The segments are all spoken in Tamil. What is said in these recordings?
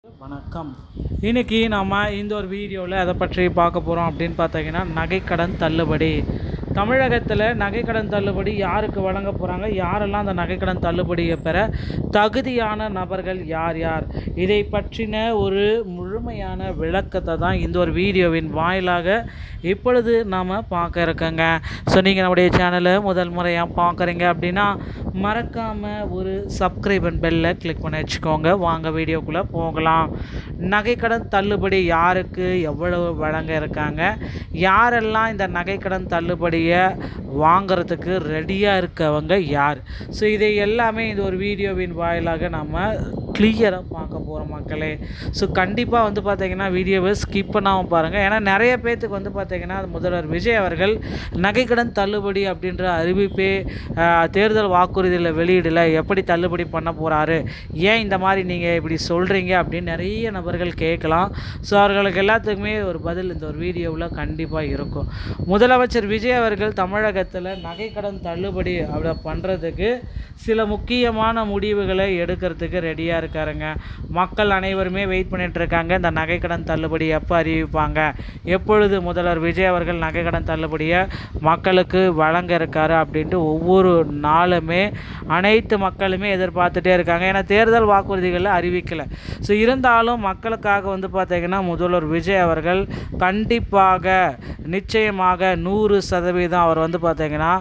வணக்கம். இன்னைக்கு நம்ம இந்த ஒரு வீடியோவில் எதை பற்றி பார்க்க போகிறோம் அப்படின்னு பார்த்தீங்கன்னா, நகைக்கடன் தள்ளுபடி. தமிழகத்தில் நகைக்கடன் தள்ளுபடி யாருக்கு வழங்க போகிறாங்க, யாரெல்லாம் அந்த நகைக்கடன் தள்ளுபடியை பெற தகுதியான நபர்கள் யார் யார், இதை பற்றின ஒரு முழுமையான விளக்கத்தை தான் இந்த ஒரு வீடியோவின் வாயிலாக இப்பொழுது நாம் பார்க்க இருக்கோங்க. ஸோ நீங்கள் நம்முடைய சேனலை முதல் முறையாக பார்க்குறீங்க அப்படின்னா மறக்காமல் ஒரு சப்ஸ்கிரைப் அண்ட் பெல்லை கிளிக் பண்ணி வச்சுக்கோங்க. வாங்க வீடியோக்குள்ளே போகலாம். நகைக்கடன் தள்ளுபடி யாருக்கு எவ்வளவு வழங்க இருக்காங்க, யாரெல்லாம் இந்த நகைக்கடன் தள்ளுபடியை வாங்கிறதுக்கு ரெடியாக இருக்கவங்க யார், ஸோ இதை எல்லாமே இந்த ஒரு வீடியோவின் வாயிலாக நம்ம கிளியராக பார்க்க போகிறோம் மக்களே. ஸோ கண்டிப்பாக பார்த்திங்கன்னா வீடியோவை ஸ்கிப் பண்ணாமல் பாருங்கள். ஏன்னா நிறைய பேர்த்துக்கு பார்த்திங்கன்னா முதல்வர் விஜய் அவர்கள் நகைக்கடன் தள்ளுபடி அப்படின்ற அறிவிப்பே தேர்தல் வாக்குறுதியில் வெளியிடல, எப்படி தள்ளுபடி பண்ண போகிறாரு, ஏன் இந்த மாதிரி நீங்கள் இப்படி சொல்கிறீங்க அப்படின்னு நிறைய நபர்கள் கேட்கலாம். ஸோ அவர்களுக்கு எல்லாத்துக்குமே ஒரு பதில் இந்த ஒரு வீடியோவில் கண்டிப்பாக இருக்கும். முதலமைச்சர் விஜய் அவர்கள் தமிழகத்தில் நகைக்கடன் தள்ளுபடி அப்படி பண்ணுறதுக்கு சில முக்கியமான முடிவுகளை எடுக்கிறதுக்கு ரெடியாக இருக்காருங்க. மக்கள் அனைவருமே வெயிட் பண்ணிட்டு இருக்காங்க, இந்த நகைக்கடன் தள்ளுபடி எப்போ அறிவிப்பாங்க, எப்பொழுது முதல்வர் விஜய் அவர்கள் நகைக்கடன் தள்ளுபடியை மக்களுக்கு வழங்க இருக்காரு அப்படின்ட்டு ஒவ்வொரு நாளுமே அனைத்து மக்களுமே எதிர்பார்த்துட்டே இருக்காங்க. ஏன்னா தேர்தல் வாக்குறுதிகளை அறிவிக்கலை. ஸோ இருந்தாலும் மக்களுக்காக பார்த்திங்கன்னா முதல்வர் விஜய் அவர்கள் கண்டிப்பாக நிச்சயமாக 100% அவர் பார்த்திங்கன்னா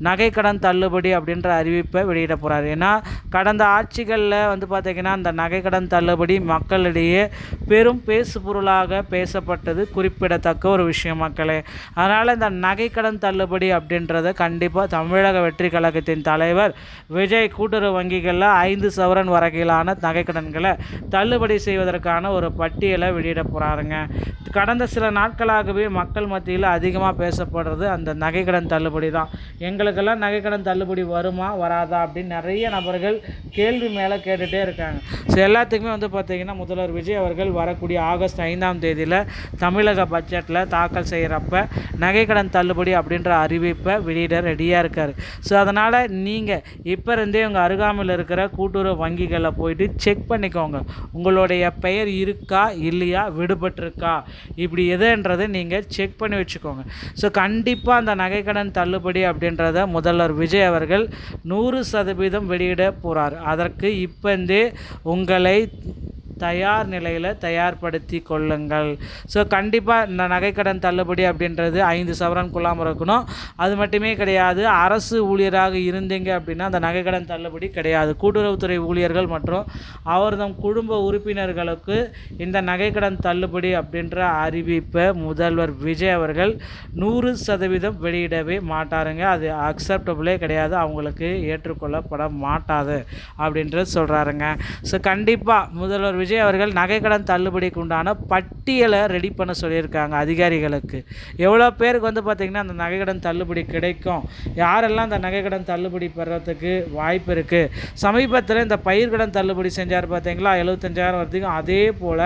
நகைக்கடன் தள்ளுபடி அப்படின்ற அறிவிப்பை வெளியிட போகிறார். ஏன்னா கடந்த ஆட்சிகளில் பார்த்திங்கன்னா அந்த நகைக்கடன் தள்ளுபடி மக்களிடையே பெரும் பேசு பொருளாக பேசப்பட்டது குறிப்பிடத்தக்க ஒரு விஷயம் மக்களே. அதனால் இந்த நகைக்கடன் தள்ளுபடி அப்படின்றத கண்டிப்பாக தமிழக வெற்றி கழகத்தின் தலைவர் விஜய் கூட்டுறவு வங்கிகளில் 5 சவரன் வரையிலான நகைக்கடன்களை தள்ளுபடி செய்வதற்கான ஒரு பட்டியலை வெளியிட போகிறாருங்க. கடந்த சில நாட்களாகவே மக்கள் மத்தியில் அதிகமாக பேசப்படுறது அந்த நகைக்கடன் தள்ளுபடி தான். எங்களுக்கெல்லாம் நகைக்கடன் தள்ளுபடி வருமா வராதா அப்படின்னு நிறைய நபர்கள் கேள்வி மேலே கேட்டுகிட்டே இருக்காங்க. ஸோ எல்லாத்துக்குமே பார்த்திங்கன்னா முதல்வர் விஜய் அவர்கள் வரக்கூடிய ஆகஸ்ட் 5ஆம் தேதியில் தமிழக பட்ஜெட்டில் தாக்கல் செய்கிறப்ப நகைக்கடன் தள்ளுபடி அப்படின்ற அறிவிப்பை வெளியிட ரெடியாக இருக்கார். ஸோ அதனால் நீங்கள் இப்போ இருந்தே உங்கள் அருகாமையில் இருக்கிற கூட்டுறவு வங்கிகளில் போயிட்டு செக் பண்ணிக்கோங்க, உங்களுடைய பெயர் இருக்கா இல்லையா, விடுபட்டிருக்கா, இப்படி எதுன்றதை நீங்கள் செக் பண்ணி வச்சுக்கோங்க. ஸோ கண்டிப்பாக அந்த நகைக்கடன் தள்ளுபடி அப்படின்றத முதல்வர் விஜய் அவர்கள் 100% வெளியிட போகிறார். அதற்கு இப்போந்தே உங்களை தயார் நிலையில் தயார்படுத்தி கொள்ளுங்கள். ஸோ கண்டிப்பாக இந்த நகைக்கடன் தள்ளுபடி அப்படின்றது 5 சவரனுக்குள்ளாமல் இருக்கணும். அது மட்டுமே கிடையாது, அரசு ஊழியராக இருந்தீங்க அப்படின்னா அந்த நகைக்கடன் தள்ளுபடி கிடையாது. கூட்டுறவுத்துறை ஊழியர்கள் மற்றும் அவர்தம் குடும்ப உறுப்பினர்களுக்கு இந்த நகைக்கடன் தள்ளுபடி அப்படின்ற அறிவிப்பை முதல்வர் விஜய் அவர்கள் 100% வெளியிடவே மாட்டாருங்க. அது அக்செப்டபிளே கிடையாது, அவங்களுக்கு ஏற்றுக்கொள்ளப்பட மாட்டாது அப்படின்றது சொல்கிறாருங்க. ஸோ கண்டிப்பாக முதல்வர் விஜய் அவர்கள் நகைக்கடன் தள்ளுபடிக்கு உண்டான பட்டியலை ரெடி பண்ண சொல்லியிருக்காங்க அதிகாரிகளுக்கு. எவ்வளோ பேருக்கு பார்த்திங்கன்னா அந்த நகைக்கடன் தள்ளுபடி கிடைக்கும், யாரெல்லாம் அந்த நகைக்கடன் தள்ளுபடி பெறத்துக்கு வாய்ப்பு இருக்குது. சமீபத்தில் இந்த பயிர்க்கடன் தள்ளுபடி செஞ்சார் பார்த்திங்களா, 75,000 வரைக்கும். அதே போல்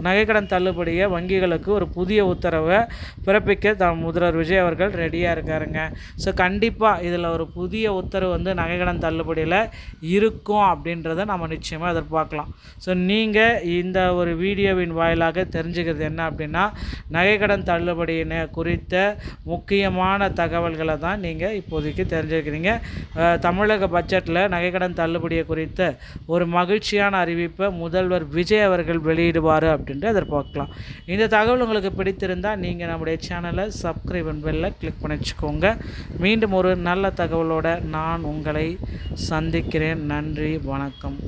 நகைக்கடன் தள்ளுபடியை வங்கிகளுக்கு ஒரு புதிய உத்தரவை பிறப்பிக்க முதல்வர் விஜய் அவர்கள் ரெடியாக இருக்காருங்க. ஸோ கண்டிப்பாக இதில் ஒரு புதிய உத்தரவு நகைக்கடன் தள்ளுபடியில் இருக்கும் அப்படின்றத நம்ம நிச்சயமாக எதிர்பார்க்கலாம். ஸோ நீங்கள் இந்த ஒரு வீடியோவின் வாயிலாக தெரிஞ்சுக்கிறது என்ன அப்படின்னா, நகைக்கடன் தள்ளுபடியினை குறித்த முக்கியமான தகவல்களை தான் நீங்கள் இப்போதைக்கு தெரிஞ்சுக்கிறீங்க. தமிழக பட்ஜெட்டில் நகைக்கடன் தள்ளுபடியை குறித்த ஒரு மகிழ்ச்சியான அறிவிப்பை முதல்வர் விஜய் அவர்கள் வெளியிடுவார் அப்படின்ட்டு எதிர்பார்க்கலாம். இந்த தகவல் உங்களுக்கு பிடித்திருந்தால் நீங்கள் நம்முடைய சேனலை சப்ஸ்கிரைப் அண்ட் பெல்லை கிளிக் பண்ணி வச்சுக்கோங்க. மீண்டும் ஒரு நல்ல தகவலோடு நான் உங்களை சந்திக்கிறேன். நன்றி, வணக்கம்.